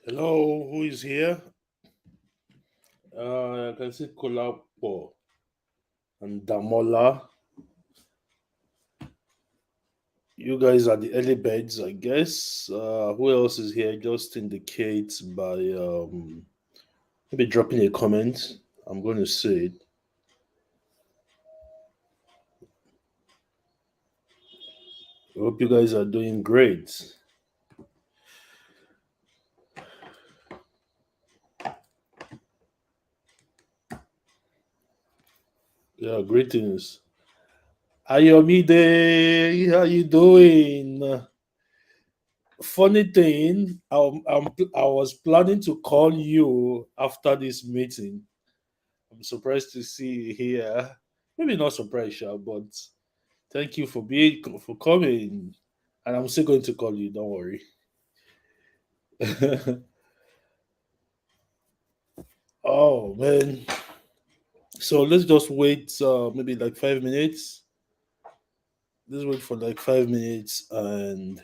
Hello, who is here? I can see Kolapo and Damola. You guys are the early birds, I guess. Who else is here? Just indicate by maybe dropping a comment. I'm going to say it. I hope you guys are doing great. Yeah, greetings. Ayomide, how you doing? Funny thing, I was planning to call you after this meeting. I'm surprised to see you here. Maybe not surprised, Sha, but thank you for coming. And I'm still going to call you. Don't worry. Oh man. So let's just wait. Maybe like 5 minutes. Let's wait for like 5 minutes and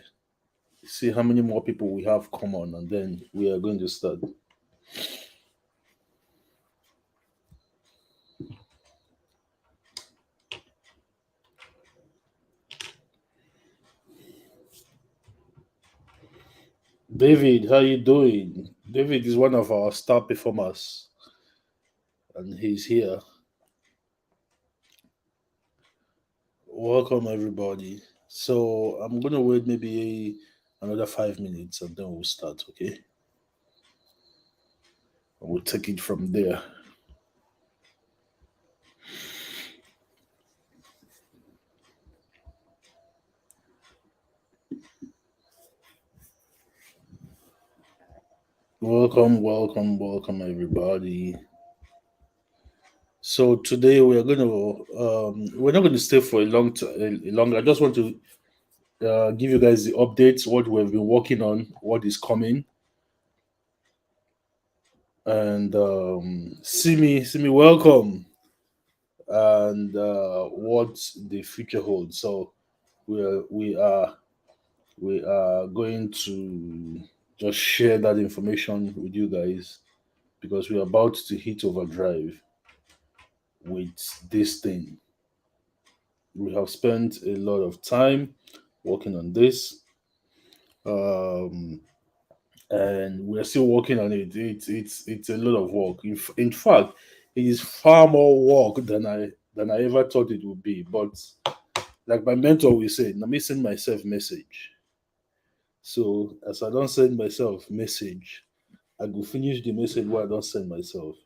see how many more people we have come on, and then we are going to start. David, how you doing? David is one of our star performers, and he's here. Welcome everybody. So I'm gonna wait maybe another 5 minutes and then we'll start, okay? And we'll take it from there. Welcome everybody. So today we are we're not gonna stay for a long time long. I just want to give you guys the updates, what we've been working on, what is coming, and see me welcome, and what the future holds. So we are we are we are going to just share that information with you guys because we're about to hit overdrive with this thing. We have spent a lot of time working on this, um, and we're still working on it. It's a lot of work. In fact, it is far more work than I ever thought it would be. But like my mentor will say, let me send myself message. So as I don't send myself message, I go finish the message while I don't send myself.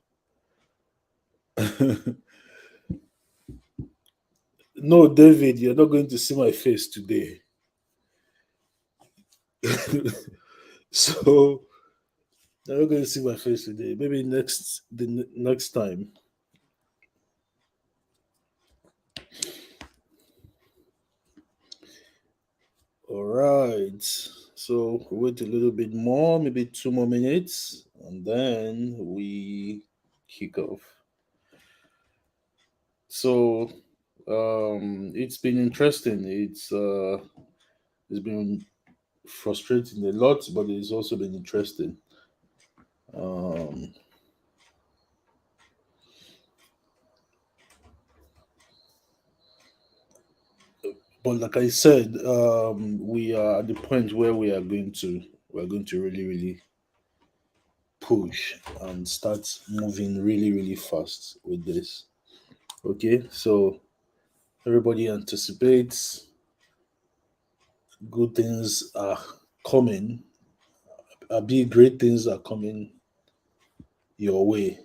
No, David, you're not going to see my face today. So you're not going to see my face today. Maybe next time. All right. So wait a little bit more, maybe 2 more minutes, and then we kick off. So it's been interesting. It's been frustrating a lot, but it's also been interesting. Um, but like I said, we are at the point where we're going to really push and start moving really fast with this. Okay, so everybody anticipates good things are coming, big great things are coming your way.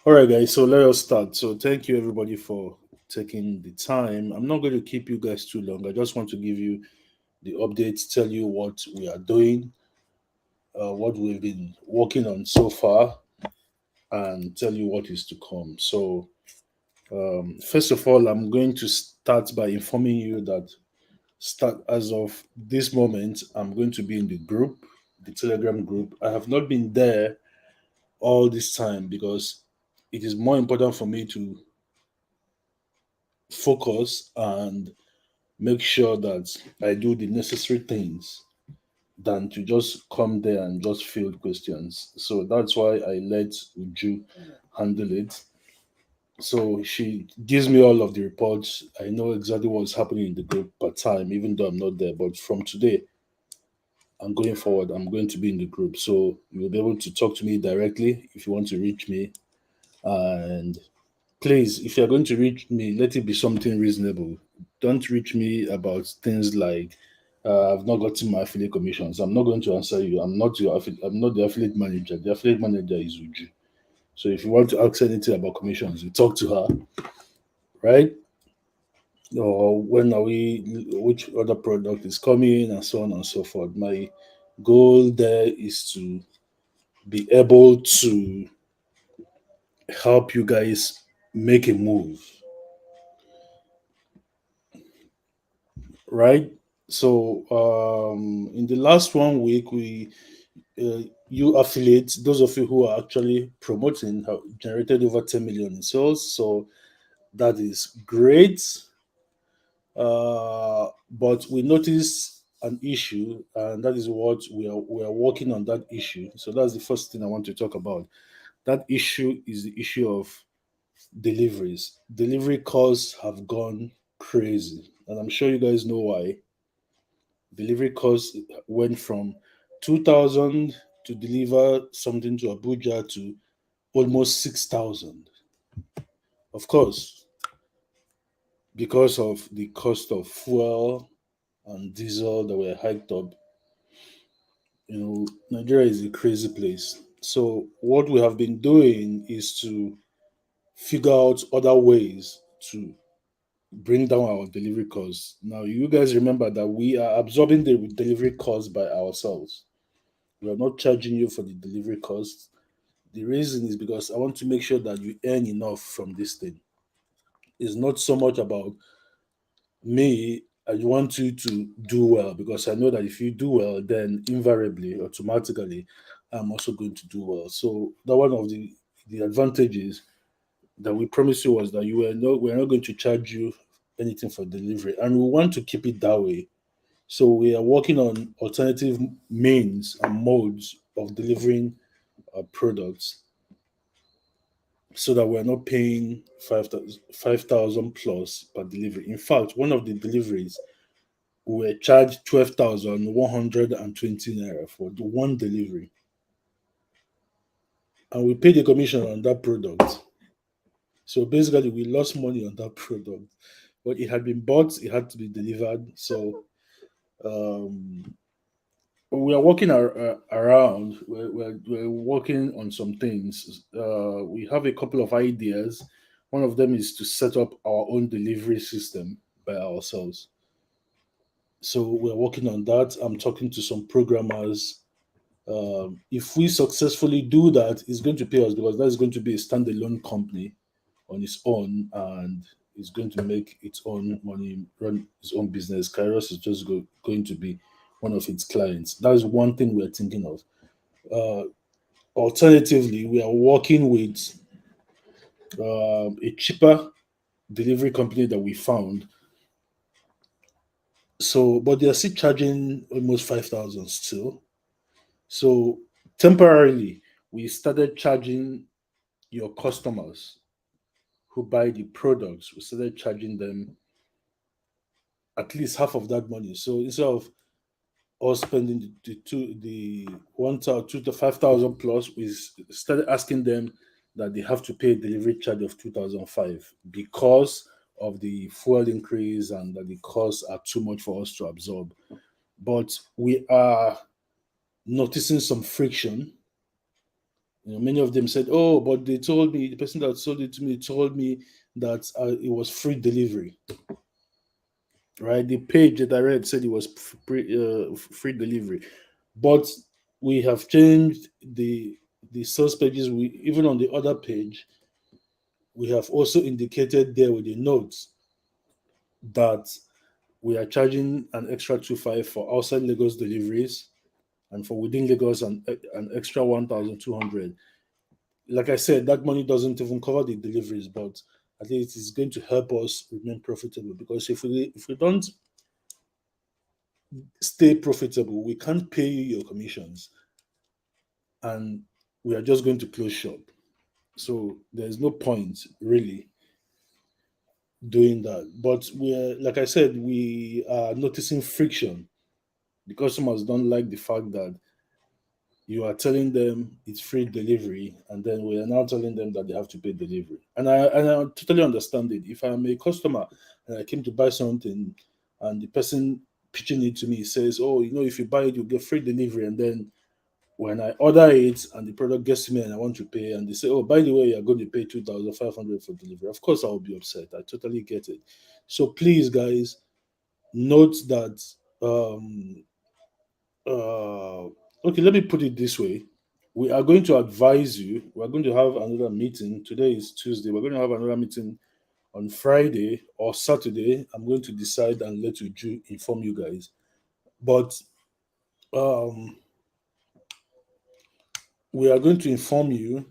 All right, guys. So let us start. So thank you everybody for taking the time. I'm not going to keep you guys too long. I just want to give you the updates, tell you what we are doing, what we've been working on so far, and tell you what is to come. So, first of all, I'm going to start by informing you that start as of this moment, I'm going to be in the group, the Telegram group. I have not been there all this time because it is more important for me to focus and make sure that I do the necessary things than to just come there and just field questions. So that's why I let Uju handle it. So she gives me all of the reports. I know exactly what's happening in the group per time, even though I'm not there. But from today and going forward, I'm going to be in the group. So you'll be able to talk to me directly if you want to reach me. And please, if you're going to reach me, let it be something reasonable. Don't reach me about things like I've not gotten my affiliate commissions. I'm not going to answer you. I'm not the affiliate manager. The affiliate manager is Uju. So if you want to ask anything about commissions, you talk to her, right? Or when are we, which other product is coming, and so on and so forth. My goal there is to be able to help you guys make a move, right? So in the last 1 week, you affiliates, those of you who are actually promoting, have generated over 10 million in sales. So that is great. But we notice an issue, and that is what we are working on that issue. So that's the first thing I want to talk about. That issue is the issue of deliveries. Delivery costs have gone crazy, and I'm sure you guys know why. Delivery costs went from 2,000 to deliver something to Abuja to almost 6,000. Of course, because of the cost of fuel and diesel that were hiked up. Nigeria is a crazy place. So what we have been doing is to figure out other ways to bring down our delivery costs. Now, you guys remember that we are absorbing the delivery costs by ourselves. We are not charging you for the delivery costs. The reason is because I want to make sure that you earn enough from this thing. It's not so much about me. I want you to do well because I know that if you do well, then invariably, automatically, I'm also going to do well. So that one of the advantages that we promised you was that we're not going to charge you anything for delivery, and we want to keep it that way. So we are working on alternative means and modes of delivering our products so that we're not paying 5,000 plus per delivery. In fact, one of the deliveries we were charged 12,120 naira for the one delivery, and we paid a commission on that product. So basically, we lost money on that product, but it had been bought, it had to be delivered. So um, we are working around. We're working on some things. We have a couple of ideas. One of them is to set up our own delivery system by ourselves. So we're working on that. I'm talking to some programmers. If we successfully do that, it's going to pay us because that's going to be a standalone company on its own, and it's going to make its own money, run its own business. Kairos is just going to be one of its clients. That's one thing we're thinking of. Uh, Alternatively, we are working with a cheaper delivery company that we found. So, but they are still charging almost 5,000 still. So, temporarily, we started charging your customers who buy the products. We started charging them at least half of that money. So instead of us spending the 1,000 to 5,000 plus, we started asking them that they have to pay a delivery charge of 2,005 because of the fuel increase and that the costs are too much for us to absorb. But we are noticing some friction. Many of them said, "Oh, but they told me the person that sold it to me told me that it was free delivery." Right? The page that I read said it was free delivery, but we have changed the sales pages. We even on the other page, we have also indicated there with a note that we are charging an extra 2,500 for outside Lagos deliveries, and for within Lagos an extra 1,200. Like I said, that money doesn't even cover the deliveries, but at least it's going to help us remain profitable because if we don't stay profitable, we can't pay you your commissions, and we are just going to close shop. So there's no point really doing that. But we're, like I said, we are noticing friction. The customers don't like the fact that you are telling them it's free delivery, and then we are now telling them that they have to pay delivery. And I totally understand it. If I'm a customer and I came to buy something, and the person pitching it to me says, "Oh, if you buy it, you get free delivery," and then when I order it and the product gets to me and I want to pay, and they say, "Oh, by the way, you're going to pay 2,500 for delivery," of course I will be upset. I totally get it. So please, guys, note that. Uh, okay, let me put it this way. We are going to advise you. We're going to have another meeting. Today is Tuesday. We're going to have another meeting on Friday or Saturday. I'm going to decide and let you inform you guys. But um, we are going to inform you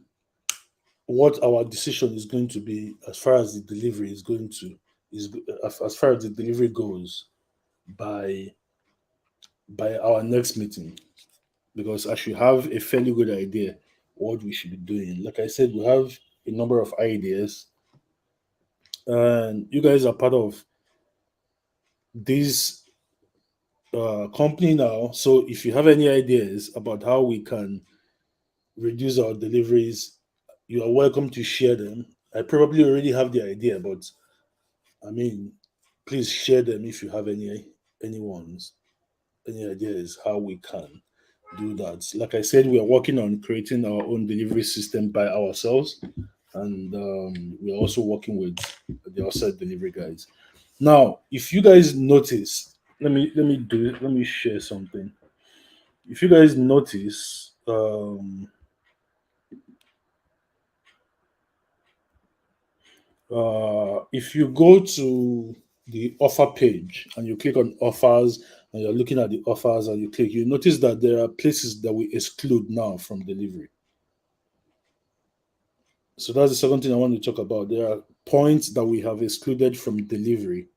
what our decision is going to be as far as the delivery is going to is as far as the delivery goes by our next meeting, because I should have a fairly good idea what we should be doing. Like I said, we have a number of ideas, and you guys are part of this company now. So if you have any ideas about how we can reduce our deliveries, you are welcome to share them. I probably already have the idea, but I mean, please share them if you have anyone's any ideas how we can do that. Like I said, we are working on creating our own delivery system by ourselves, and we are also working with the outside delivery guys. Now, if you guys notice, let me share something. If you guys notice, if you go to the offer page and you click on offers and you're looking at the offers and you click, you notice that there are places that we exclude now from delivery. So that's the second thing I want to talk about. There are points that we have excluded from delivery,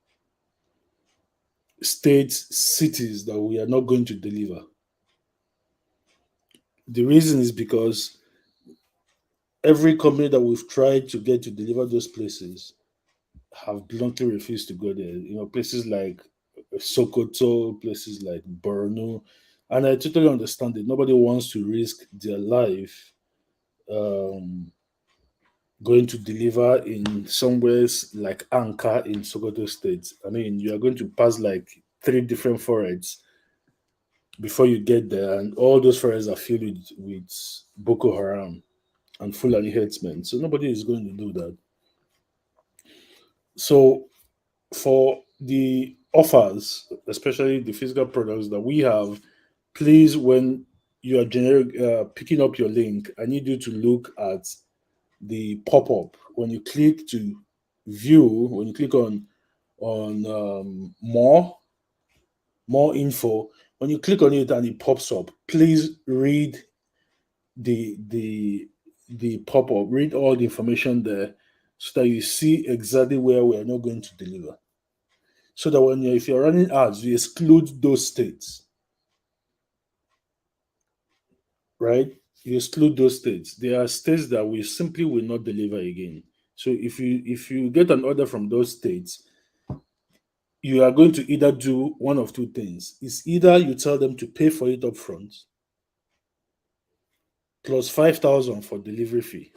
states, cities that we are not going to deliver. The reason is because every company that we've tried to get to deliver those places have bluntly refused to go there. Places like Sokoto, places like Borno. And I totally understand it. Nobody wants to risk their life um, going to deliver in somewhere like Anka in Sokoto State. I mean, you are going to pass like three different forests before you get there, and all those forests are filled with Boko Haram and Fulani headsmen. So nobody is going to do that. So for the offers, especially the physical products that we have, please, when you are picking up your link, I need you to look at the pop-up. When you click to view, when you click on more info, when you click on it and it pops up, please read the the pop-up, read all the information there so that you see exactly where we are not going to deliver. So that if you're running ads, you exclude those states, right? You exclude those states. There are states that we simply will not deliver again. So if you get an order from those states, you are going to either do one of two things. It's either you tell them to pay for it up front plus 5,000 for delivery fee,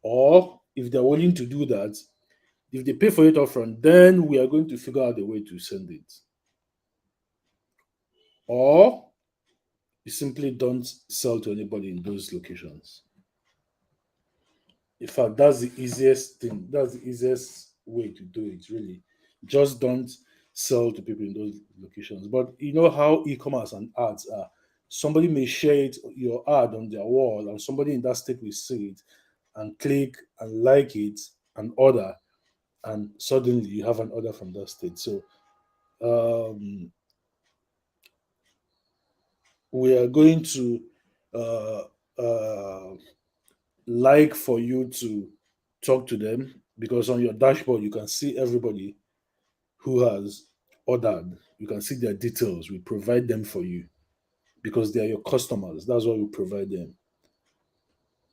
or if they're willing to do that, if they pay for it up front, then we are going to figure out a way to send it. Or you simply don't sell to anybody in those locations. In fact, that's the easiest thing. That's the easiest way to do it, really. Just don't sell to people in those locations. But you know how e-commerce and ads are. Somebody may share your ad on their wall, and somebody in that state will see it and click and like it and order, and suddenly you have an order from that state. So um, we are going to uh, uh, like for you to talk to them, because on your dashboard you can see everybody who has ordered. You can see their details. We provide them for you because they are your customers. That's why we provide them.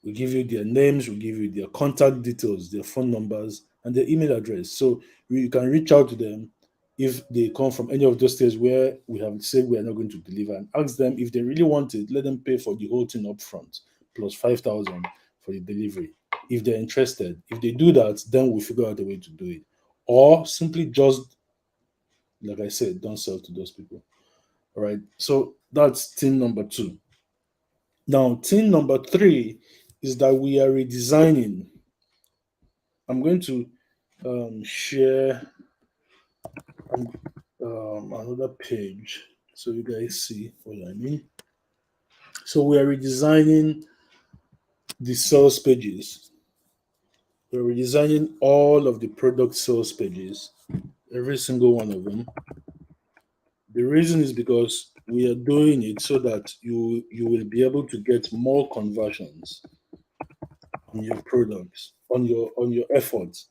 We give you their names, we give you their contact details, their phone numbers, and their email address. So you can reach out to them if they come from any of those states where we have said we are not going to deliver, and ask them if they really want it, let them pay for the whole thing up front, plus 5,000 for the delivery. If they're interested, if they do that, then we figure out a way to do it. Or simply just, like I said, don't sell to those people. All right. So that's thing number two. Now, thing number three is that we are redesigning. I'm going to share another page so you guys see what I mean. So we are redesigning the sales pages. We're redesigning all of the product sales pages, every single one of them. The reason is because we are doing it so that you will be able to get more conversions on your products, on your efforts,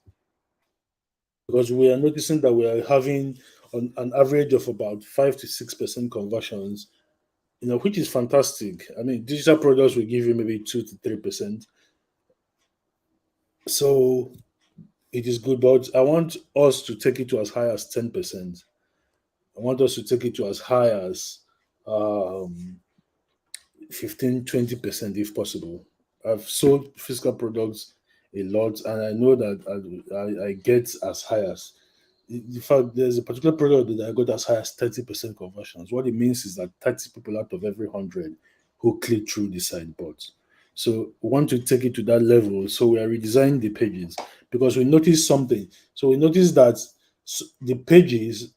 because we are noticing that we are having on an average of about 5 to 6% conversions, which is fantastic. I mean, digital products will give you maybe 2 to 3%, so it is good. But I want us to take it to as high as 10%. I want us to take it to as high as um, 15, 20% if possible. I've sold physical products a lot, and I know that I get as high as, in fact, there's a particular product that I got as high as 30% conversions. What it means is that 30 people out of every 100 who click through the site bought. So we want to take it to that level. So we are redesigning the pages because we noticed something. So we noticed that the pages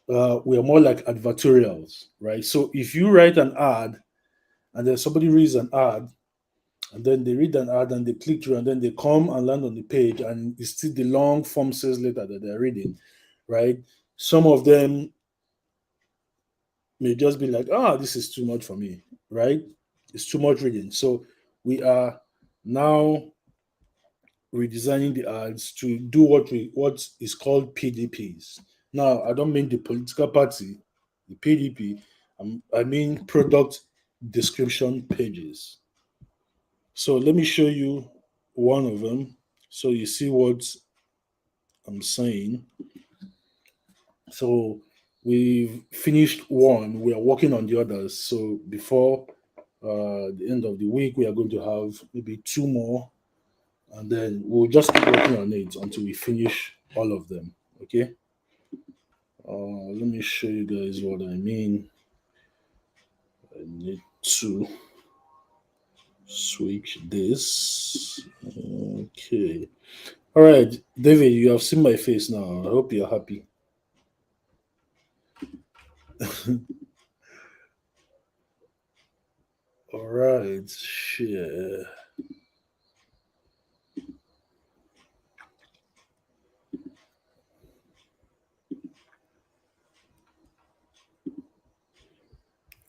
were more like advertorials, right? So if you write an ad and then somebody reads an ad, and then they read an ad and they click through and then they come and land on the page, and it's still the long form sales letter that they're reading, right? Some of them may just be like, this is too much for me, right? It's too much reading. So we are now redesigning the ads to do what is called PDPs. Now, I don't mean the political party, the PDP. I mean product description pages. So let me show you one of them so you see what I'm saying. So we've finished one, we are working on the others. So before the end of the week, we are going to have maybe two more, and then we'll just keep working on it until we finish all of them. Okay. Let me show you guys what I mean. I need to switch this. Okay. All right, David, you have seen my face now. I hope you're happy. All right, share.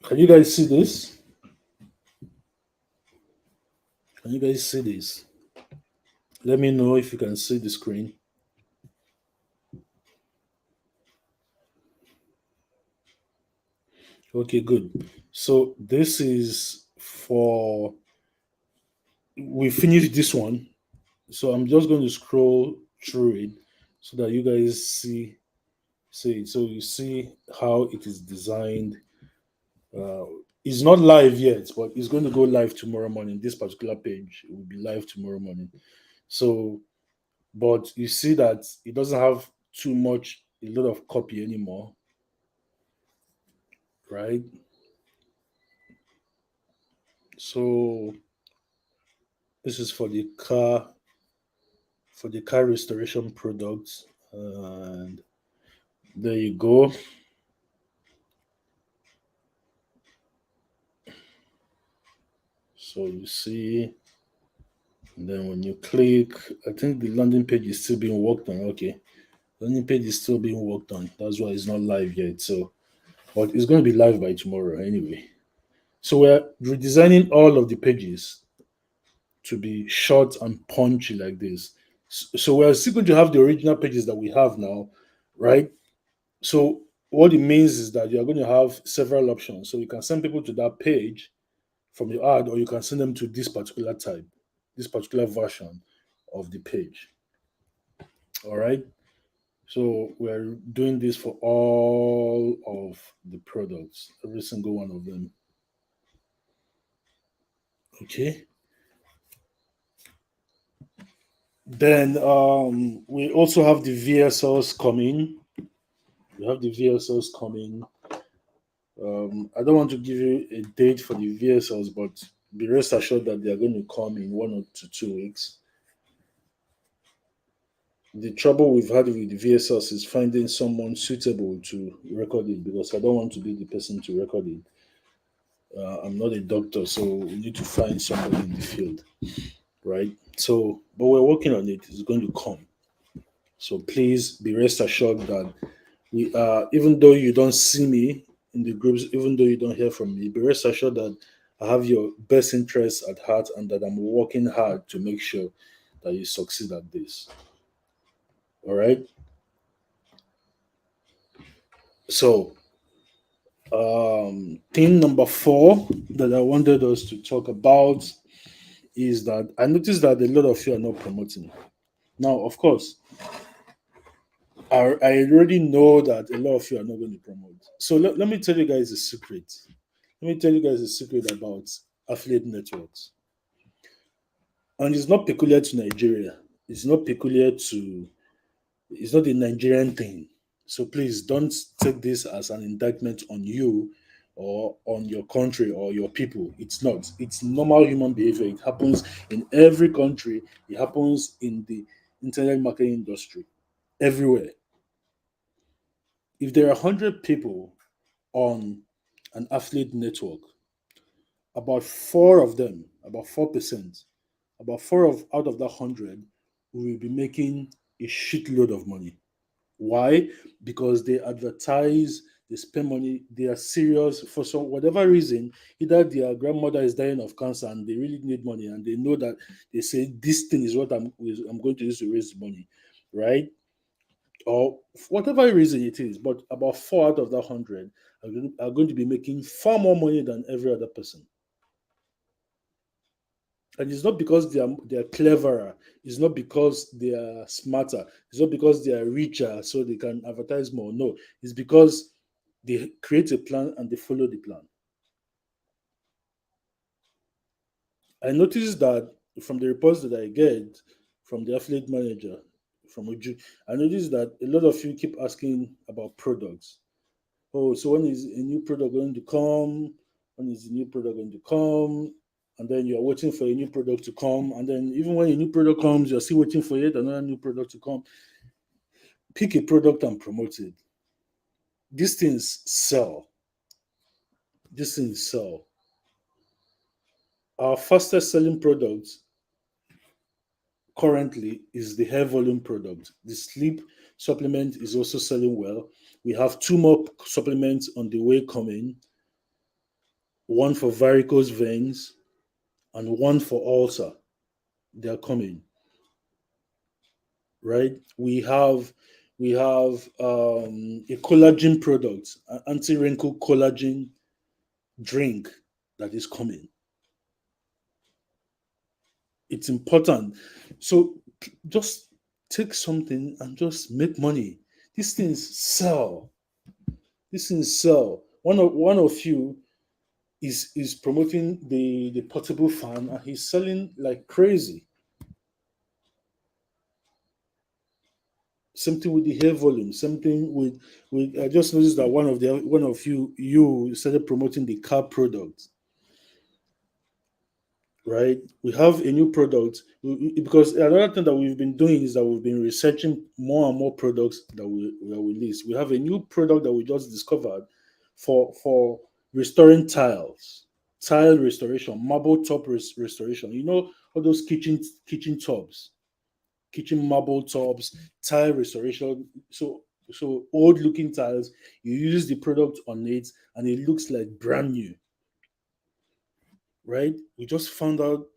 Can you guys see this? Can you guys see this? Let me know if you can see the screen. Okay, good. So this is for, we finished this one. So I'm just going to scroll through it so that you guys see it. So you see how it is designed. Uh, it's not live yet, but it's going to go live tomorrow morning. This particular page will be live tomorrow morning. So, but you see that it doesn't have too much, a lot of copy anymore, right? So this is for the car restoration products, and there you go. So you see, and then when you click, I think the landing page is still being worked on. Okay, landing page is still being worked on. That's why it's not live yet. So, but it's going to be live by tomorrow anyway. So we're redesigning all of the pages to be short and punchy like this. So we're still going to have the original pages that we have now, right? So what it means is that you're going to have several options. So you can send people to that page from your ad, or you can send them to this particular type, this particular version of the page. All right. So we're doing this for all of the products, every single one of them. Okay. Then we also have the VSLs coming. We have the VSLs coming. I don't want to give you a date for the VSLs, but be rest assured that they are going to come in 1 or 2 weeks. The trouble we've had with the VSLs is finding someone suitable to record it, because I don't want to be the person to record it. I'm not a doctor, so we need to find somebody in the field, right? So, but we're working on it. It's going to come. So please be rest assured that we are, even though you don't see me in the groups, even though you don't hear from me, be rest assured that I have your best interests at heart, and that I'm working hard to make sure that you succeed at this. All right. So, thing number 4 that I wanted us to talk about is that I noticed that a lot of you are not promoting. Now, of course, I already know that a lot of you are not going to promote. So let me tell you guys a secret. Let me tell you guys a secret about affiliate networks. And it's not peculiar to Nigeria. It's not peculiar to, it's not a Nigerian thing. So please don't take this as an indictment on you or on your country or your people. It's not. It's normal human behavior. It happens in every country. It happens in the internet marketing industry everywhere. If there are 100 people on an affiliate network, about four of them, about 4%, about four of out of that 100 will be making a shitload of money. Why? Because they advertise, they spend money, they are serious for some whatever reason. Either their grandmother is dying of cancer and they really need money, and they know that they say this thing is what I'm going to use to raise money, right? Or whatever reason it is. But about four out of that 100 are going to be making far more money than every other person. And it's not because they are cleverer. It's not because they are smarter. It's not because they are richer, so they can advertise more. No, it's because they create a plan and they follow the plan. I noticed that from the reports that I get from the affiliate manager, from Uju, I noticed that a lot of you keep asking about products. Oh, so when is a new product going to come? When is the new product going to come? And then you're waiting for a new product to come. And then even when a new product comes, you're still waiting for yet another new product to come. Pick a product and promote it. These things sell. These things sell. Our fastest selling product currently is the hair volume product. The sleep supplement is also selling well. We have two more supplements on the way coming, one for varicose veins and one for ulcer. They're coming, right? We have a collagen product, an anti-wrinkle collagen drink that is coming. It's important. So just take something and just make money. These things sell. These things sell. One of you is promoting the portable fan, and he's selling like crazy. Same thing with the hair volume. Same thing with. I just noticed that one of you started promoting the car product, right? We have a new product because another thing that we've been doing is that we've been researching more and more products that we release. We have a new product that we just discovered for restoring tiles, tile restoration, marble top restoration. You know all those kitchen tubs, kitchen marble tops, tile restoration. So old looking tiles, you use the product on it and it looks like brand new, right? We just found out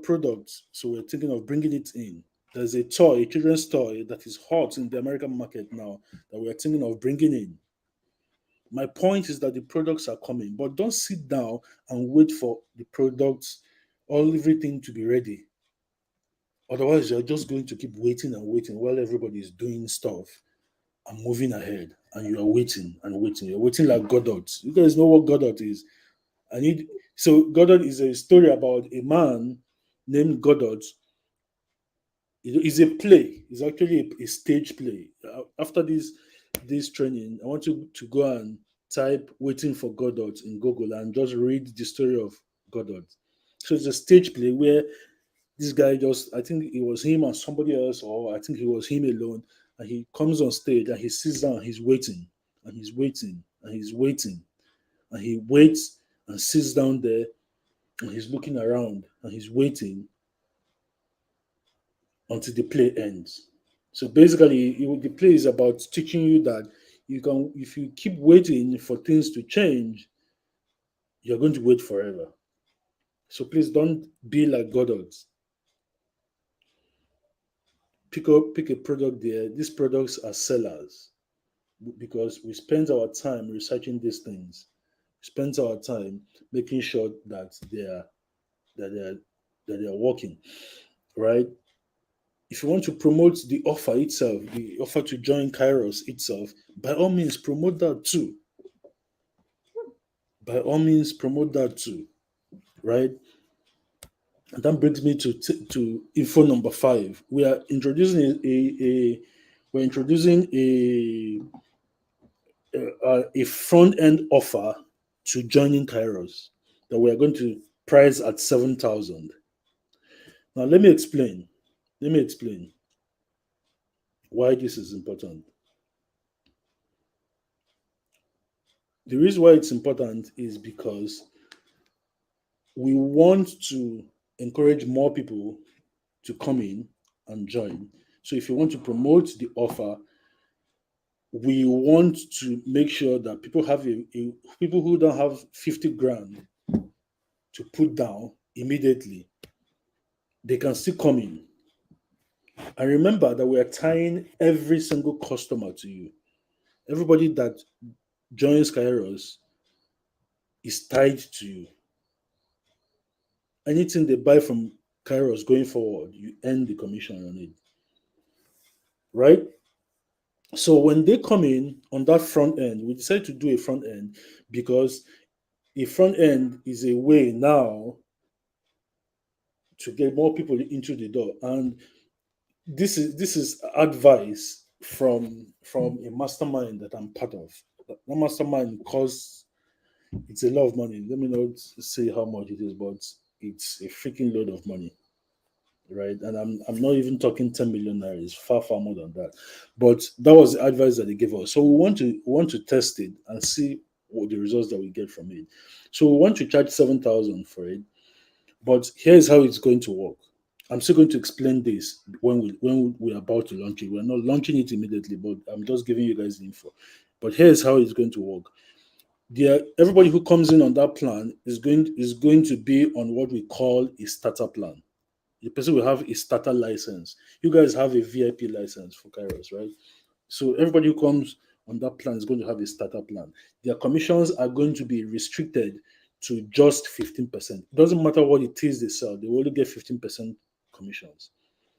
products, so we're thinking of bringing it in. There's a toy, a children's toy that is hot in the American market now that we are thinking of bringing in. My point is that the products are coming, but don't sit down and wait for the products, all everything to be ready. Otherwise, you're just going to keep waiting and waiting while everybody is doing stuff and moving ahead, and you are waiting and waiting. You're waiting like Godot. You guys know what Godot is. I need so Godot is a story about a man named Godot. It's a play. It's actually a stage play. After this training, I want you to go and type "Waiting for Godot" in Google and just read the story of Godot. So it's a stage play where this guy just, I think it was him and somebody else, or I think it was him alone, and he comes on stage and he sits down, he's waiting, and he's waiting, and he's waiting, and he waits and sits down there, and he's looking around, and he's waiting until the play ends. So basically, the play is about teaching you that you can, if you keep waiting for things to change, you're going to wait forever. So please don't be like Godot. Pick a product there. These products are sellers because we spend our time researching these things. We spend our time making sure that that they are they are working, right? If you want to promote the offer itself, the offer to join Kairos itself, by all means promote that too. By all means promote that too, right? And that brings me to info number 5. We are introducing a we're introducing a front end offer to joining Kairos that we are going to price at 7,000. Now let me explain. Let me explain why this is important. The reason why it's important is because we want to encourage more people to come in and join. So if you want to promote the offer, we want to make sure that people have people who don't have 50 grand to put down immediately, they can still come in. And remember that we are tying every single customer to you. Everybody that joins Kairos is tied to you. Anything they buy from Kairos going forward, you earn the commission on it. Right? So when they come in on that front end, we decided to do a front end because a front end is a way now to get more people into the door. And this is advice from a mastermind that I'm part of. That mastermind costs, it's a lot of money. Let me not say how much it is, but it's a freaking load of money, right? And I'm not even talking 10 million naira. It's far more than that. But that was the advice that they gave us. So we want to test it and see what the results that we get from it. So we want to charge 7,000 for it. But here's how it's going to work. I'm still going to explain this when we're about to launch it. We're not launching it immediately, but I'm just giving you guys the info. But here's how it's going to work. Everybody who comes in on that plan is going to be on what we call a starter plan. The person will have a starter license. You guys have a VIP license for Kairos, right? So everybody who comes on that plan is going to have a starter plan. Their commissions are going to be restricted to just 15%. It doesn't matter what it is they sell, they will only get 15% commissions.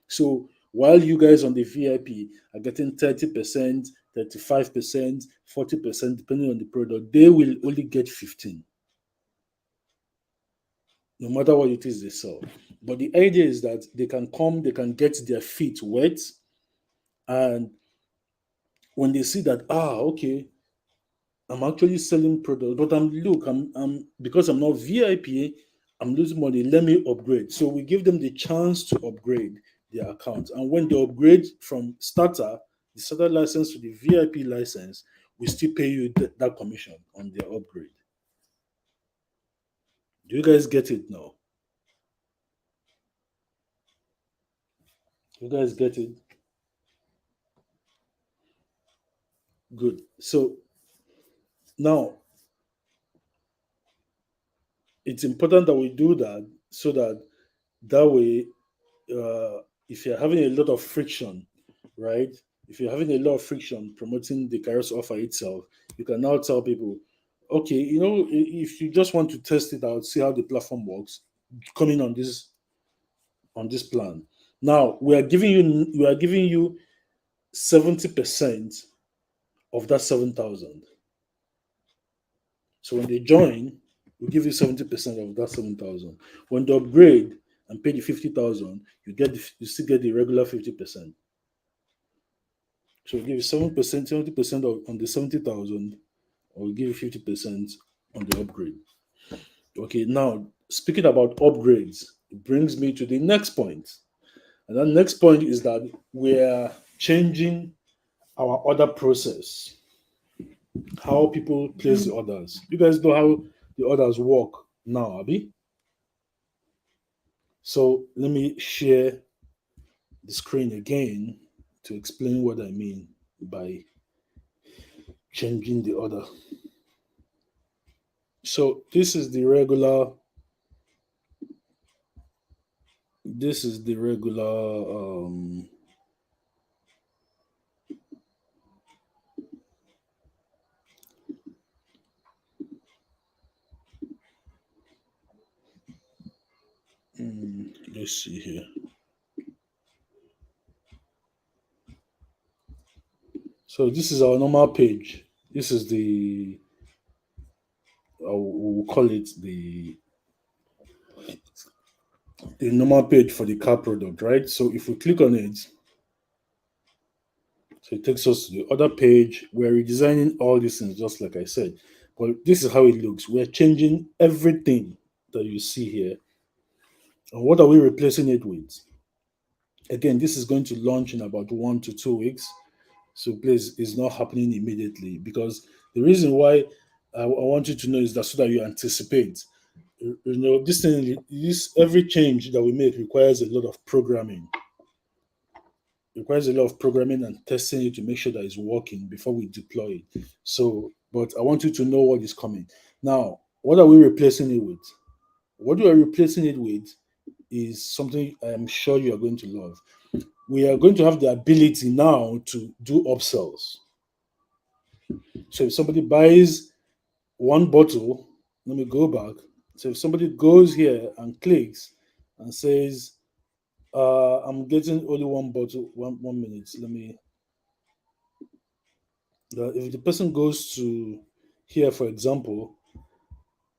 So while you guys on the VIP are getting 30%, 35%, 40%, depending on the product, they will only get 15, no matter what it is they sell. But the idea is that they can come, they can get their feet wet, and when they see that, okay, I'm actually selling products, but I'm because I'm not VIP, I'm losing money. Let me upgrade. So we give them the chance to upgrade their account. And when they upgrade from the starter license to the VIP license, we still pay you that commission on their upgrade. Do you guys get it now? You guys get it? Good. So now it's important that we do that so that that way if you're having a lot of friction, right? If you're having a lot of friction promoting the Kairos offer itself, you can now tell people, okay, if you just want to test it out, see how the platform works, come in on this plan. Now we are giving you 70% of that 7,000. So when they join, we give you 70% of that 7,000. When they upgrade and pay the 50,000, you still get the regular 50%. So we give you 7%, 70% on the 70,000, or we give you 50% on the upgrade. Okay, now speaking about upgrades, it brings me to the next point. And that next point is that we're changing our order process, how people place the orders. You guys know how the orders work now, Abby? So let me share the screen again to explain what I mean by changing the order. So this is the regular let's see here. So this is our normal page. This is we'll call it the normal page for the car product, right? So if we click on it, so it takes us to the other page. We're redesigning all these things, just like I said. But this is how it looks. We're changing everything that you see here. And what are we replacing it with? Again, this is going to launch in about 1 to 2 weeks. So please, it's not happening immediately, because the reason why I want you to know is that so that you anticipate. This thing, this every change that we make requires a lot of programming. Requires a lot of programming and testing it to make sure that it's working before we deploy it. So, but I want you to know what is coming. Now, what are we replacing it with? What we are replacing it with is something I am sure you are going to love. We are going to have the ability now to do upsells. So if somebody buys one bottle, let me go back. So if somebody goes here and clicks and says, I'm getting only one bottle, 1 minute. Let me if the person goes to here, for example,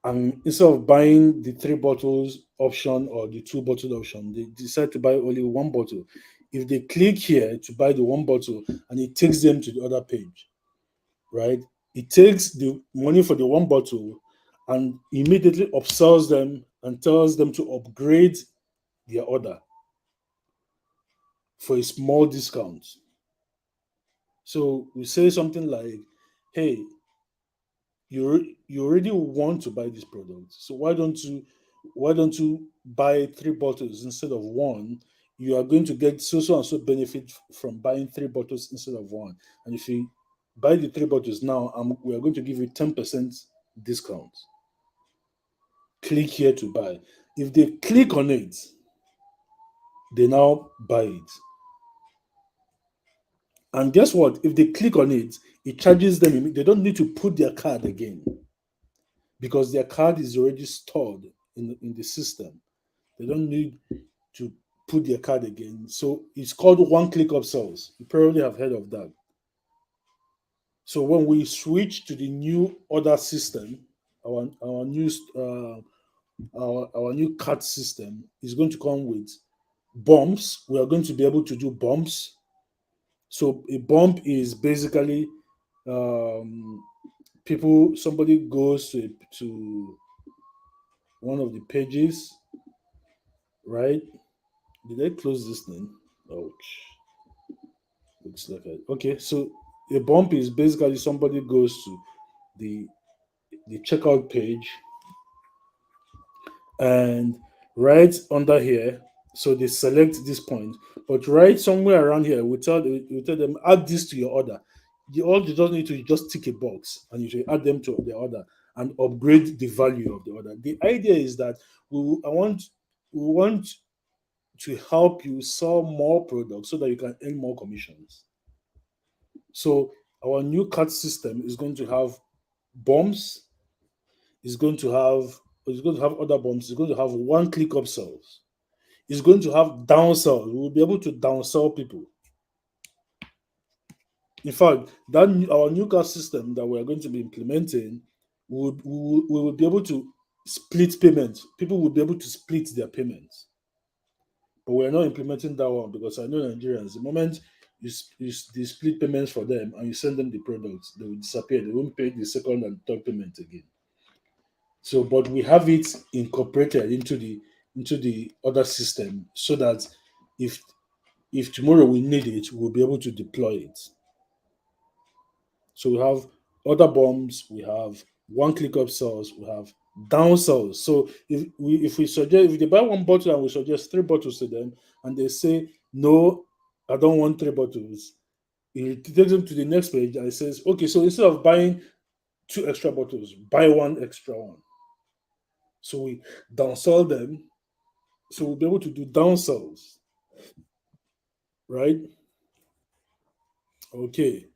and instead of buying the 3 bottles option or the 2 bottle option, they decide to buy only one bottle. If they click here to buy the one bottle and it takes them to the other page, right? It takes the money for the one bottle and immediately upsells them and tells them to upgrade their order for a small discount. So we say something like, hey, you already want to buy this product, so why don't you buy 3 bottles instead of one? You are going to get so and so benefit from buying 3 bottles instead of one. And if you buy the 3 bottles now, we are going to give you 10% discount. Click here to buy. If they click on it, they now buy it. And guess what? If they click on it, it charges them. They don't need to put their card again, because their card is already stored in the system. They don't need to put their card again. So it's called one-click upsells. You probably have heard of that. So when we switch to the new order system, our new our new card system is going to come with bumps. We are going to be able to do bumps. So a bump is basically um, somebody goes to one of the pages, right? Did I close this thing? Ouch. Looks like okay. So a bump is basically somebody goes to the the checkout page, and right under here, so they select this point, but right somewhere around here, we tell them add this to your order. All you just need to just tick a box and you should add them to the order and upgrade the value of the order. The idea is that we want to help you sell more products so that you can earn more commissions. So our new card system is going to have bombs, is going to have it's going to have other bombs, it's going to have one click upsells, it's going to have downsells. We'll be able to downsell people. In fact, our new card system that we are going to be implementing, we will be able to split payments. People will be able to split their payments. But we're not implementing that one because I know Nigerians, the moment they split payments for them and you send them the products, they will disappear. They won't pay the second and third payment again. So, but we have it incorporated into the other system so that if if tomorrow we need it, we'll be able to deploy it. So we have other bombs, we have one click up cells, we have down cells. So if we suggest if they buy one bottle and we suggest three bottles to them and they say no, I don't want three bottles, it takes them to the next page and it says, okay, so instead of buying two extra bottles, buy one extra one. So we downsell them. So we'll be able to do downsells, right? Okay.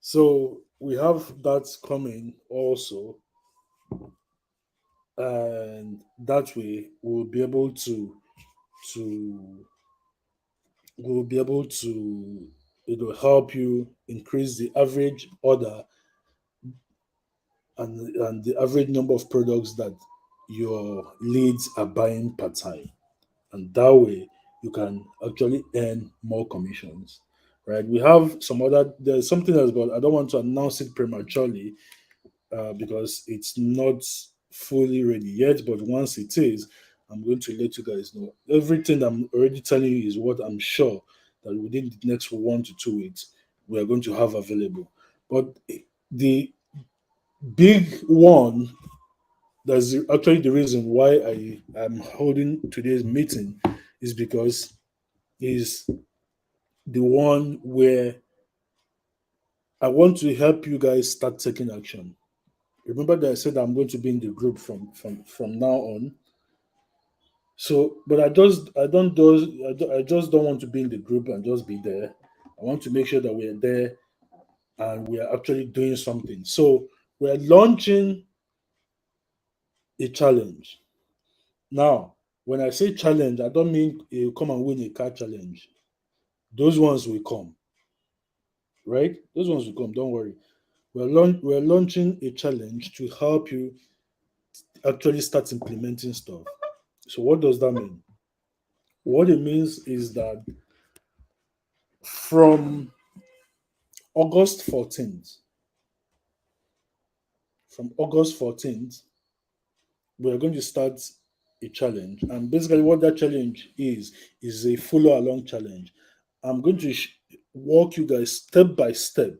So we have that coming also, and that way to we'll be able to help you increase the average order and the average number of products that your leads are buying per time, and that way you can actually earn more commissions, right? We have some other there's something else, but I don't want to announce it prematurely because it's not fully ready yet. But once it is, I'm going to let you guys know. Everything I'm already telling you is what I'm sure that within the next 1 to 2 weeks we are going to have available. But the big one that's actually the reason why I am holding today's meeting is because is the one where I want to help you guys start taking action. Remember that I said I'm going to be in the group from now on. So, but I just don't want to be in the group and just be there. I want to make sure that we're there and we are actually doing something. So we're launching a challenge. Now, when I say challenge, I don't mean you come and win a car challenge. Those ones will come, right? Those ones will come. Don't worry. We're launching a challenge to help you actually start implementing stuff. So what does that mean? What it means is that from August 14th, from August 14th, we are going to start a challenge. And basically, what that challenge is a follow along challenge. I'm going to walk you guys step by step,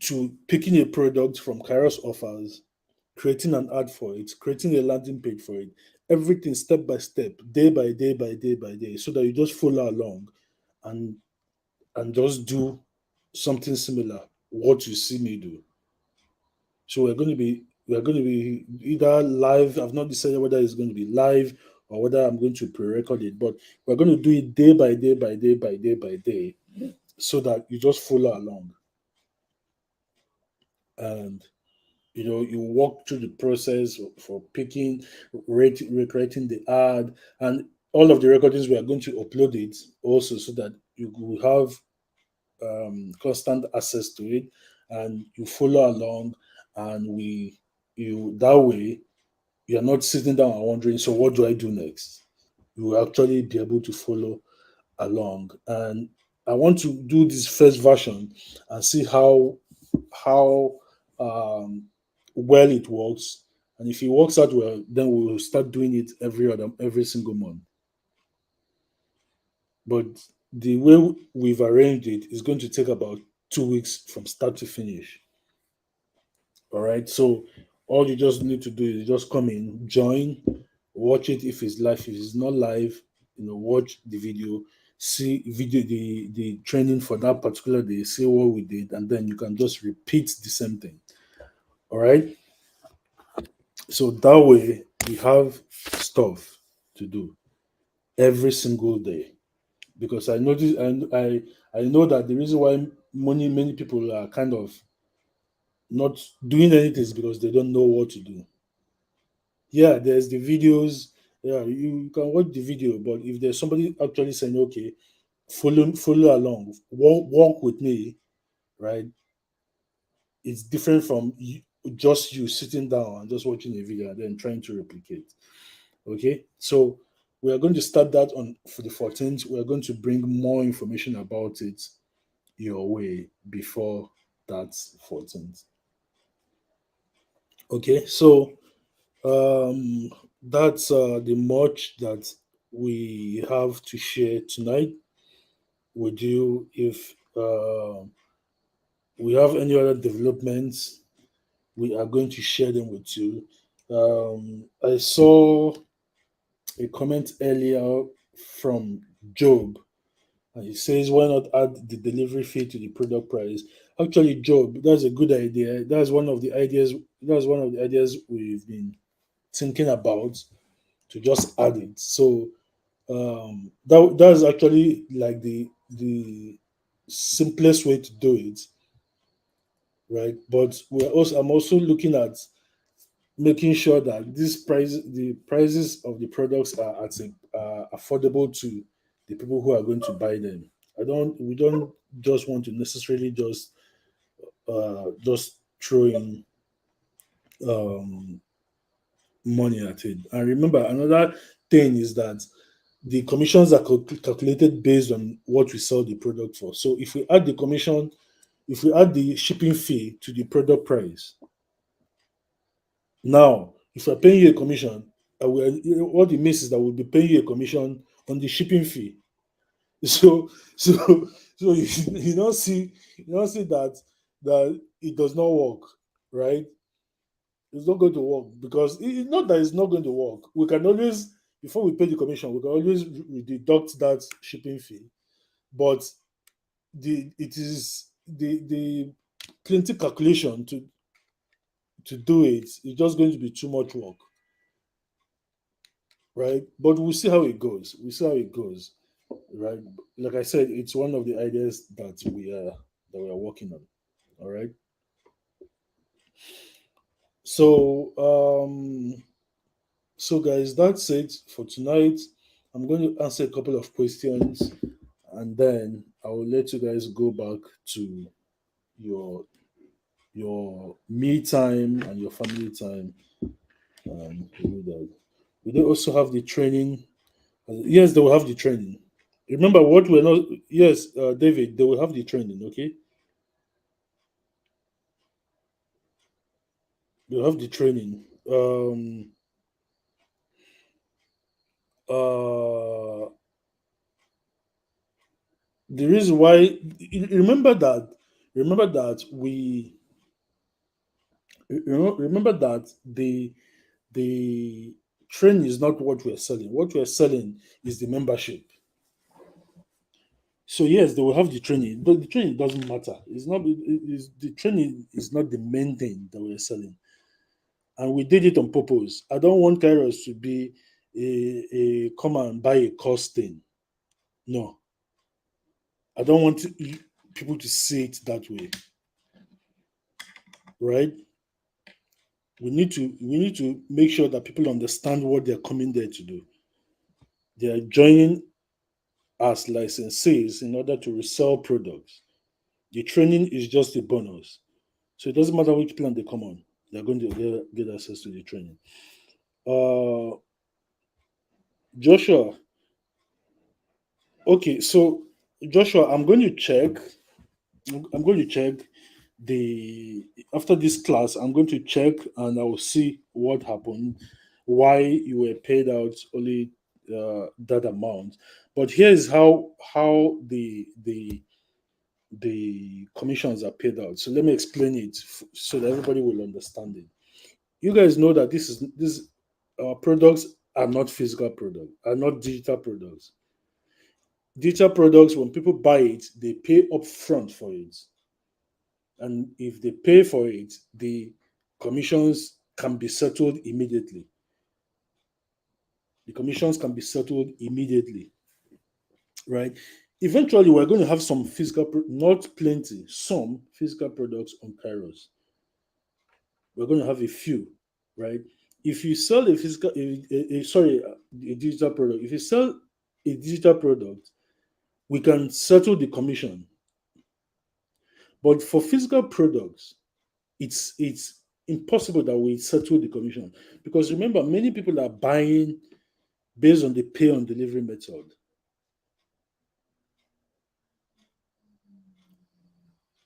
to picking a product from Kairos offers, creating an ad for it, creating a landing page for it, everything step by step, day by day by day by day, so that you just follow along and just do something similar what you see me do. So we're going to be either live. I've not decided whether it's going to be live or whether I'm going to pre-record it, but we're going to do it day by day by day by day by day, so that you just follow along and you walk through the process for picking, recreating the ad, and all of the recordings we are going to upload it also, so that you will have constant access to it, and you follow along, and we you that way you're not sitting down and wondering, so what do I do next? You will actually be able to follow along. And I want to do this first version and see how um, well it works. And if it works out well, then we will start doing it every single month. But the way we've arranged it is going to take about 2 weeks from start to finish. All right. So all you just need to do is just come in, join, watch it if it's live. If it's not live, watch the video, see the training for that particular day, see what we did, and then you can just repeat the same thing. All right. So that way we have stuff to do every single day. Because I notice and I know that the reason why many people are kind of not doing anything is because they don't know what to do. Yeah, there's the videos. Yeah, you can watch the video, but if there's somebody actually saying, okay, follow along, walk with me, right? It's different from just you sitting down and just watching a video and then trying to replicate. Okay, so we are going to start that on for the 14th. We are going to bring more information about it your way before that 14th. Okay, so um, that's the much that we have to share tonight with you. If we have any other developments, we are going to share them with you. I saw a comment earlier from Job, and he says, "Why not add the delivery fee to the product price?" Actually, Job, that's a good idea. That's one of the ideas. That's one of the ideas we've been thinking about to just add it. So that's actually like the simplest way to do it, right? But I'm also looking at making sure that the prices of the products are affordable to the people who are going to buy them. We don't just want to necessarily just throw in um, money at it. And remember, another thing is that the commissions are calculated based on what we sell the product for. So if we add the shipping fee to the product price, now if we're paying you a commission, what it means is that we'll be paying you a commission on the shipping fee. So so so you don't see that it does not work, right? It's not going to work because it's not that it's not going to work. We can always, before we pay the commission, we can always deduct that shipping fee. But the plenty calculation to do it is just going to be too much work, right? But we'll see how it goes. We'll see how it goes, right? Like I said, it's one of the ideas that we are working on. All right. So so guys, that's it for tonight. I'm going to answer a couple of questions and then I will let you guys go back to your me time and your family time. Do that. We do also have the training. Yes, they will have the training. Remember what we're not. Yes, David, they will have the training. Okay, they'll have the training. Uh, the reason why remember that we remember that the training is not what we're selling. What we're selling is the membership. So yes, they will have the training, but the training doesn't matter. It's not. The training is not the main thing that we're selling, and we did it on purpose. I don't want Kairos to be a come and buy a course thing. No, I don't want people to see it that way. Right? We need to make sure that people understand what they're coming there to do. They are joining as licensees in order to resell products. The training is just a bonus. So it doesn't matter which plan they come on, they're going to get access to the training. Uh, Joshua, okay, so Joshua, I'm going to check the after this class. I'm going to check and I will see what happened, why you were paid out only that amount. But here is how the commissions are paid out. So let me explain it so that everybody will understand it. You guys know that this products are not physical products, are not digital products. Digital products, when people buy it, they pay upfront for it, and if they pay for it, the commissions can be settled immediately. The commissions can be settled immediately, right? Eventually, we're going to have some physical, not plenty, some physical products on Kairos. We're going to have a few, right? If you sell a physical, sorry, a digital product, if you sell a digital product, we can settle the commission. But for physical products, it's impossible that we settle the commission because remember, many people are buying based on the pay on delivery method.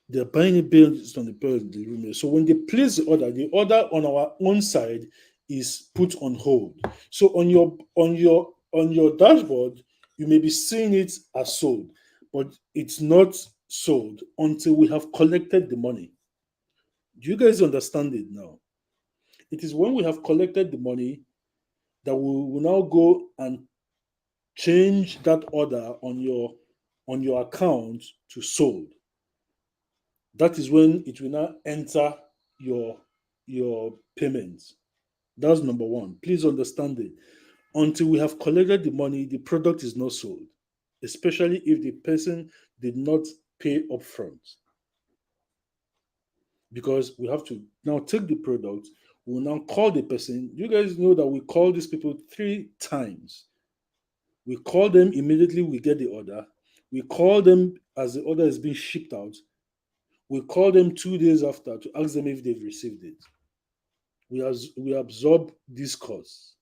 They're buying it based on the pay on delivery method. So when they place the order on our own side is put on hold. So on your dashboard, you may be seeing it as sold, but it's not sold until we have collected the money. Do you guys understand it now? It is when we have collected the money that we will now go and change that order on your account to sold. That is when it will now enter your payments. That's number one. Please understand it. Until we have collected the money, the product is not sold, especially if the person did not pay upfront. Because we have to now take the product, we'll now call the person. You guys know that we call these people 3 times. We call them immediately we get the order. We call them as the order is being shipped out. We call them 2 days after to ask them if they've received it. We absorb this cost.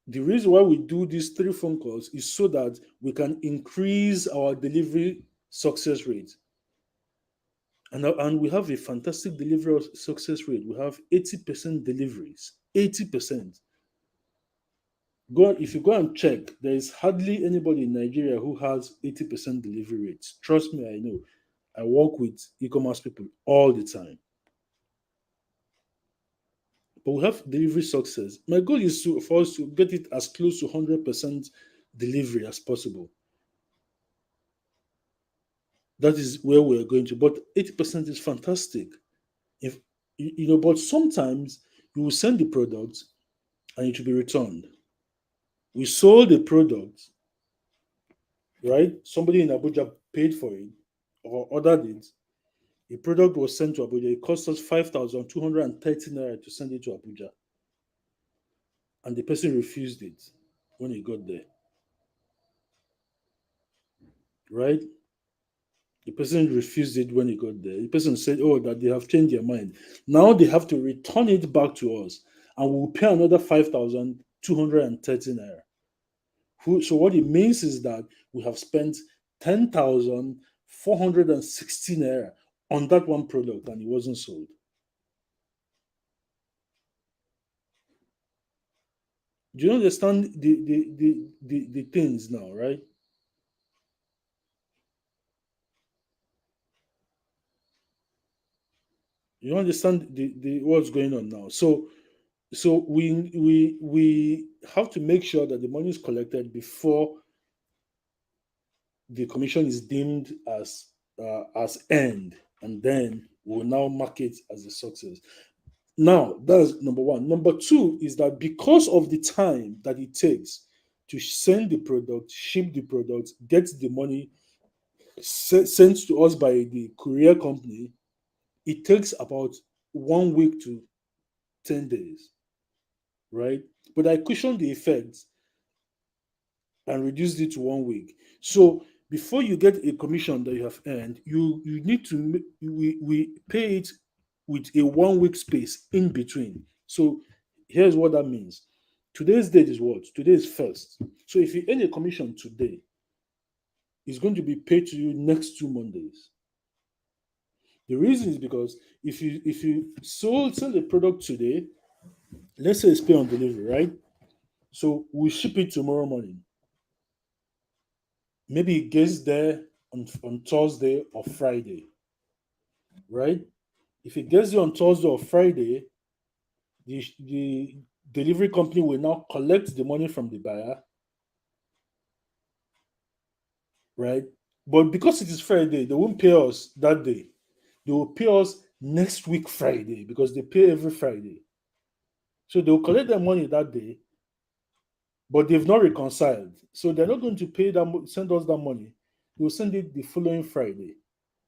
The reason why we do these 3 phone calls is so that we can increase our delivery success rate. And we have a fantastic delivery success rate. We have 80% deliveries. 80%. If you go and check, there is hardly anybody in Nigeria who has 80% delivery rates. Trust me, I know. I work with e-commerce people all the time. But we have delivery success. My goal is for us to get it as close to 100% delivery as possible. That is where we're going to. But 80% is fantastic. If but sometimes you will send the product and it will be returned. We sold the product, right? Somebody in Abuja paid for it or ordered it. The product was sent to Abuja. It cost us 5,230 naira to send it to Abuja. And the person refused it when he got there. Right? The person refused it when he got there. The person said, oh, that they have changed their mind. Now they have to return it back to us and we'll pay another 5,230 naira. So what it means is that we have spent 10,460 naira on that one product and it wasn't sold. Do you understand the things now, right? You understand the what's going on now. So we have to make sure that the money is collected before the commission is deemed as earned, and then we'll now mark it as a success. Now, that's number one. Number two is that because of the time that it takes to send the product, ship the product, get the money sent to us by the courier company, it takes about 1 week to 10 days, right? But I cushioned the effect and reduced it to 1 week. So before you get a commission that you have earned, you need to we pay it with a 1 week space in between. So here's what that means. Today's date is what? Today is first. So if you earn a commission today, it's going to be paid to you next 2 Mondays. The reason is because if you sell the product today, let's say it's pay on delivery, right? So we ship it tomorrow morning. Maybe it gets there on Thursday or Friday, right? If it gets there on Thursday or Friday, the delivery company will now collect the money from the buyer, right? But because it is Friday, they won't pay us that day. They will pay us next week Friday because they pay every Friday. So they'll collect their money that day, but they've not reconciled. So they're not going to pay that, send us that money. They'll send it the following Friday.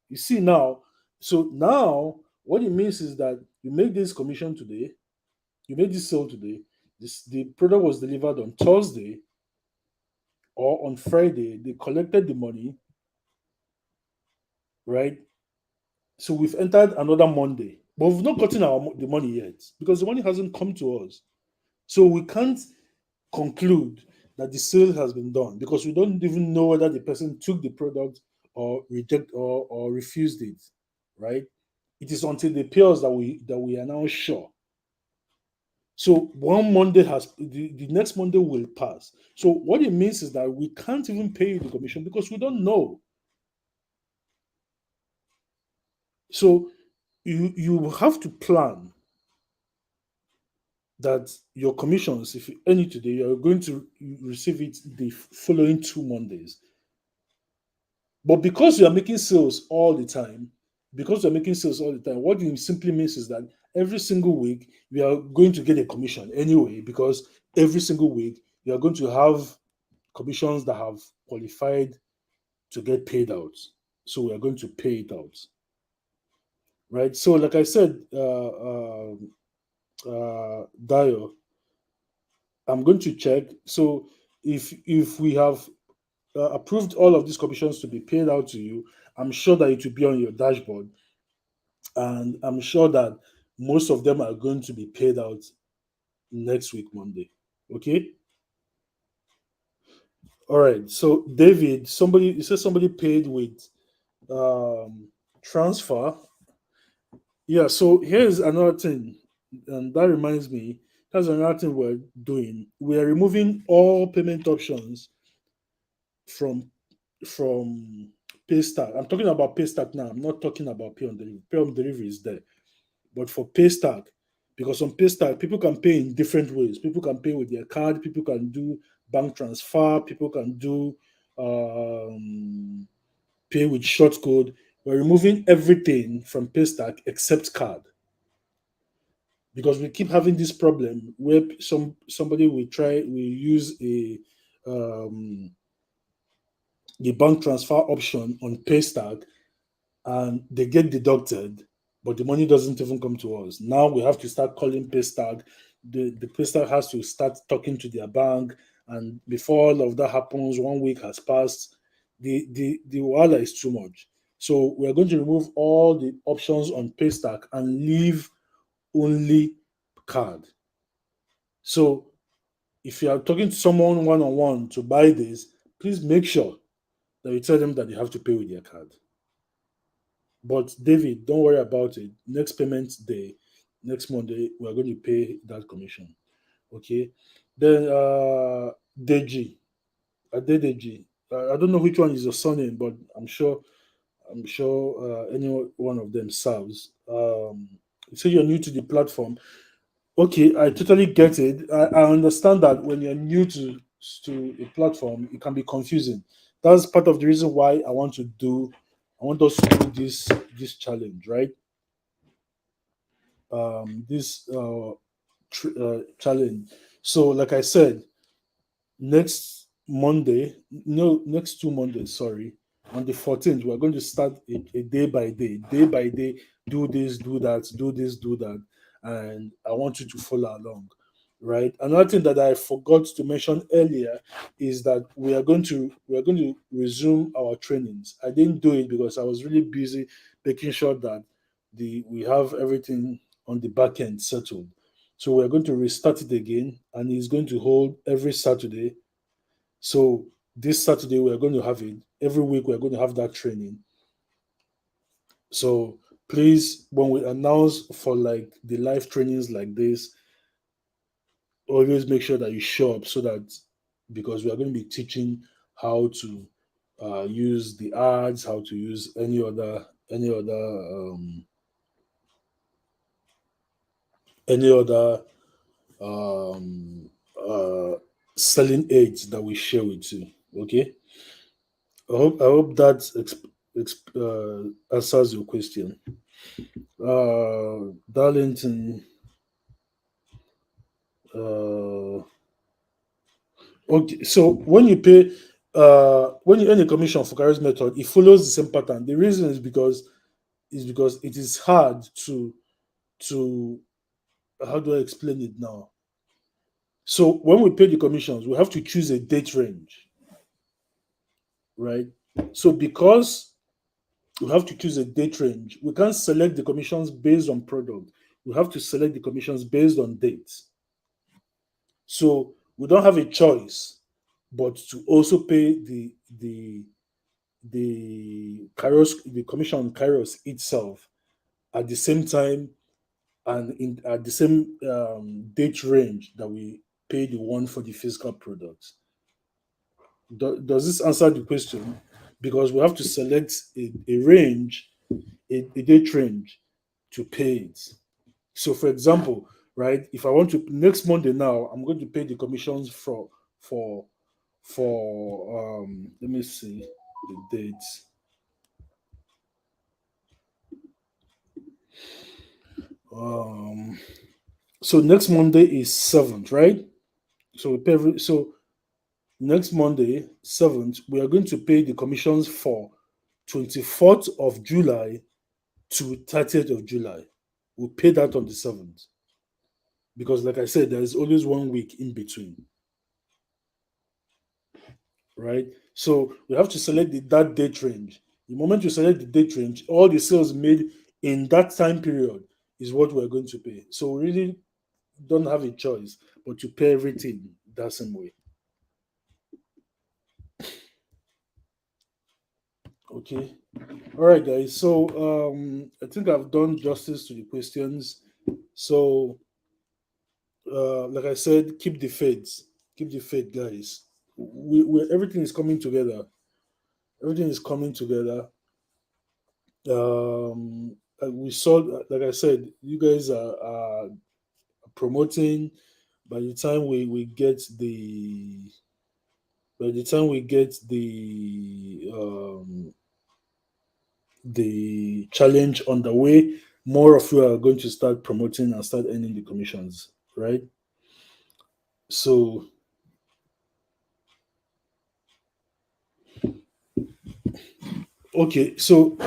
You see now, so now what it means is that you make this commission today, you made this sale today, the product was delivered on Thursday or on Friday, they collected the money, right? So we've entered another Monday, but we've not gotten the money yet because the money hasn't come to us. So we can't conclude that the sale has been done because we don't even know whether the person took the product or reject or refused it, right? It is until they pay us that we are now sure. So one Monday the next Monday will pass. So what it means is that we can't even pay you the commission because we don't know. So you have to plan that your commissions, if you earn it today, you're going to receive it the following 2 Mondays. But because you are making sales all the time, what it simply means is that every single week we are going to get a commission anyway, because every single week you are going to have commissions that have qualified to get paid out. So we are going to pay it out, right? So, like I said, Dio, I'm going to check. So, if we have approved all of these commissions to be paid out to you, I'm sure that it will be on your dashboard, and I'm sure that most of them are going to be paid out next week, Monday. Okay. All right. So, David, somebody you said somebody paid with transfer. Yeah. So here's another thing, and that reminds me. That's another thing we're doing. We are removing all payment options from from Paystack. I'm talking about Paystack now. I'm not talking about pay on delivery. Pay on delivery is there. But for Paystack, because on Paystack, people can pay in different ways. People can pay with their card, people can do bank transfer, people can do um, pay with short code. We're removing everything from Paystack except card because we keep having this problem where somebody will use a bank transfer option on Paystack and they get deducted, but the money doesn't even come to us. Now we have to start calling Paystack. The Paystack has to start talking to their bank, and before all of that happens, 1 week has passed. The wala is too much. So we are going to remove all the options on Paystack and leave only card. So if you are talking to someone one on one to buy this, please make sure that you tell them that they have to pay with their card. But David, don't worry about it. Next payment day, next Monday, we are going to pay that commission. Okay. Then Deji, Adedeji. I don't know which one is your surname, but I'm sure any one of them serves. So you're new to the platform. Okay, I totally get it. I understand that when you're new to a platform, it can be confusing. That's part of the reason why I want us to do this challenge, right? This challenge. So, like I said, next Monday, no, next 2 Mondays, sorry, on the 14th, we're going to start a day by day, do this, do that, do this, do that. And I want you to follow along, right? Another thing that I forgot to mention earlier is that we are going to resume our trainings. I didn't do it because I was really busy making sure that we have everything on the back end settled. So we're going to restart it again, and it's going to hold every Saturday. So this Saturday we're going to have it. Every week we're going to have that training. So please, when we announce for like the live trainings like this, always make sure that you show up so that because we are going to be teaching how to use the ads, how to use any other um, uh, selling aids that we share with you. Okay. I hope that answers your question. Darlington, Uh, okay, so when you pay, when you earn a commission for Kairos method, it follows the same pattern. The reason is because it is hard to how do I explain it now? So when we pay the commissions, we have to choose a date range, right? So because we have to choose a date range, we can't select the commissions based on product. We have to select the commissions based on dates. So we don't have a choice but to also pay the Kairos, the commission on Kairos itself at the same time and in at the same date range that we pay the one for the physical products. Does this answer the question? Because we have to select a range, a date range to pay it. So, for example, right, if I want to next Monday now, I'm going to pay the commissions for let me see the dates. Um, so next Monday is 7th, right? So we pay so next Monday, 7th, we are going to pay the commissions for 24th of July to 30th of July. We'll pay that on the 7th. Because like I said, there is always 1 week in between, right? So we have to select that date range. The moment you select the date range, all the sales made in that time period is what we're going to pay. So we really don't have a choice but to pay everything that same way. Okay. All right, guys. So I think I've done justice to the questions. So like I said, keep the faith. Keep the faith, guys. Everything is coming together. Everything is coming together. We saw, like I said, you guys are promoting. By the time we get the challenge underway, more of you are going to start promoting and start earning the commissions, right? So okay, so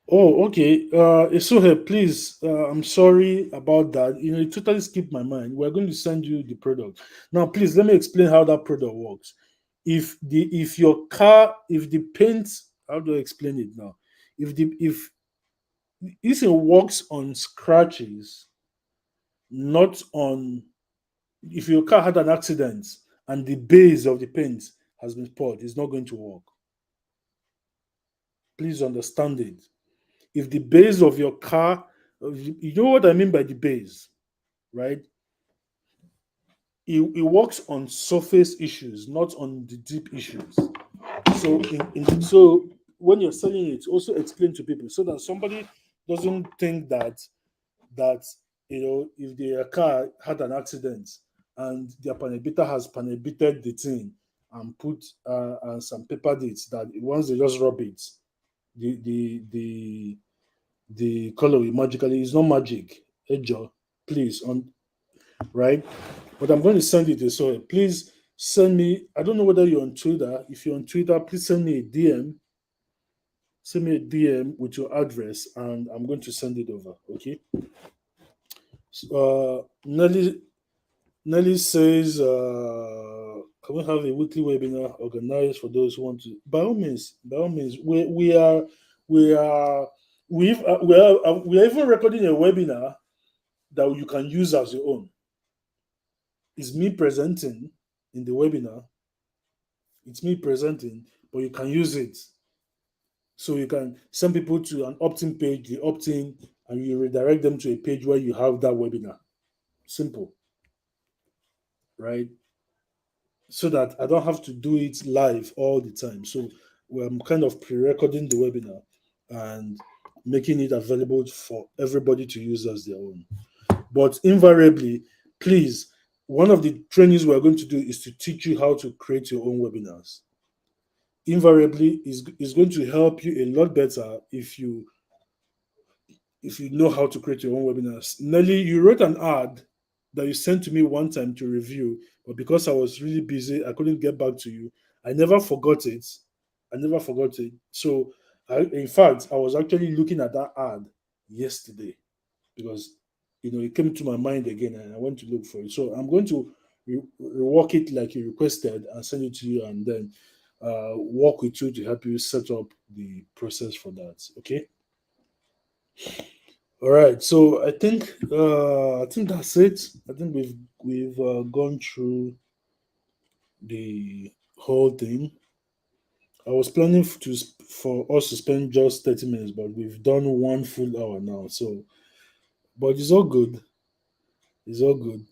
oh, okay. Isuhe, please, I'm sorry about that. It totally skipped my mind. We're going to send you the product. Now, please, let me explain how that product works. If your car, if the paint, how do I explain it now? If it works on scratches, not on, if your car had an accident and the base of the paint has been poured, it's not going to work. Please understand it. If the base of your car, you know what I mean by the base, right? It works on surface issues, not on the deep issues. So when you're selling it, also explain to people so that somebody doesn't think that if their car had an accident and their panel has panel the thing and put and some paper dates that once they just rub it, the color will magically, it's not magic. Ejo, please on right. But I'm going to send it to, so please send me. I don't know whether you're on Twitter. If you're on Twitter, please send me a DM. Send me a DM with your address, and I'm going to send it over. Okay. Nelly says, "Can we have a weekly webinar organized for those who want to?" By all means, we are we are even recording a webinar that you can use as your own. It's me presenting in the webinar. It's me presenting, but you can use it. So you can send people to an opt-in page, they opt in, and you redirect them to a page where you have that webinar. Simple, right? So that I don't have to do it live all the time. So I'm kind of pre-recording the webinar and making it available for everybody to use as their own. But invariably, please, one of the trainings we're going to do is to teach you how to create your own webinars. Invariably, is going to help you a lot better if you know how to create your own webinars. Nelly, you wrote an ad that you sent to me one time to review, but because I was really busy, I couldn't get back to you. I never forgot it. I never forgot it. So, in fact, I was actually looking at that ad yesterday because it came to my mind again, and I went to look for it. So I'm going to rework it like you requested and send it to you, and then work with you to help you set up the process for that. Okay. All right, so I think that's it. I think we've gone through the whole thing. I was planning for us to spend just 30 minutes, but we've done 1 full hour now. So, but it's all good. It's all good.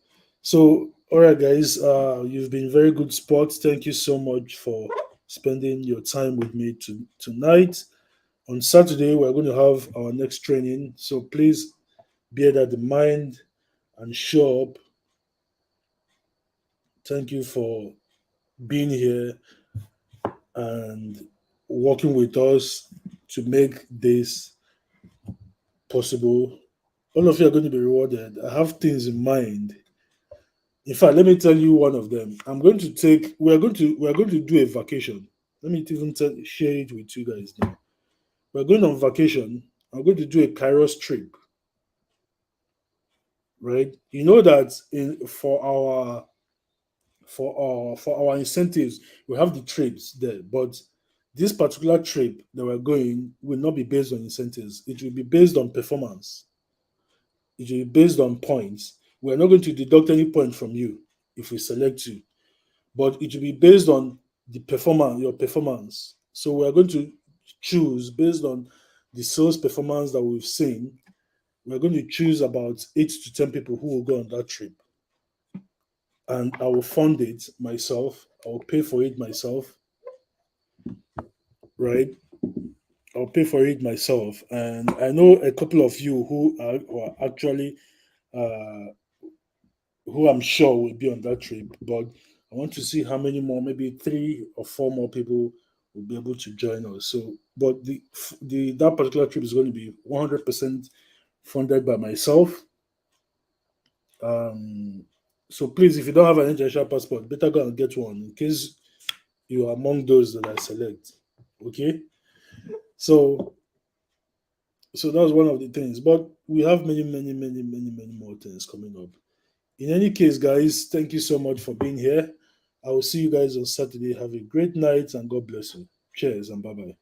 So, all right, guys, you've been very good sports. Thank you so much for spending your time with me tonight. On Saturday, we're going to have our next training. So please bear that in mind and show up. Thank you for being here and working with us to make this possible. All of you are going to be rewarded. I have things in mind. In fact, let me tell you one of them. We are going to do a vacation. Let me even share it with you guys now. We're going on vacation. I'm going to do a Kairos trip, right? You know that in for our incentives, we have the trips there, but this particular trip that we're going will not be based on incentives. It will be based on performance. It will be based on points. We're not going to deduct any point from you if we select you, but it will be based on your performance. So we're going to choose based on the sales performance that we've seen. We're going to choose about 8 to 10 people who will go on that trip, and I will fund it myself. I will pay for it myself, right? I'll pay for it myself. And I know a couple of you who are actually, uh, who I'm sure will be on that trip, but I want to see how many more, maybe 3 or 4 more people will be able to join us. So, but the that particular trip is going to be 100% funded by myself. Um, so please, if you don't have an international passport, better go and get one in case you are among those that I select. Okay, so that's one of the things. But we have many, many, many, many, many more things coming up. In any case, guys, thank you so much for being here. I will see you guys on Saturday. Have a great night and God bless you. Cheers and bye bye.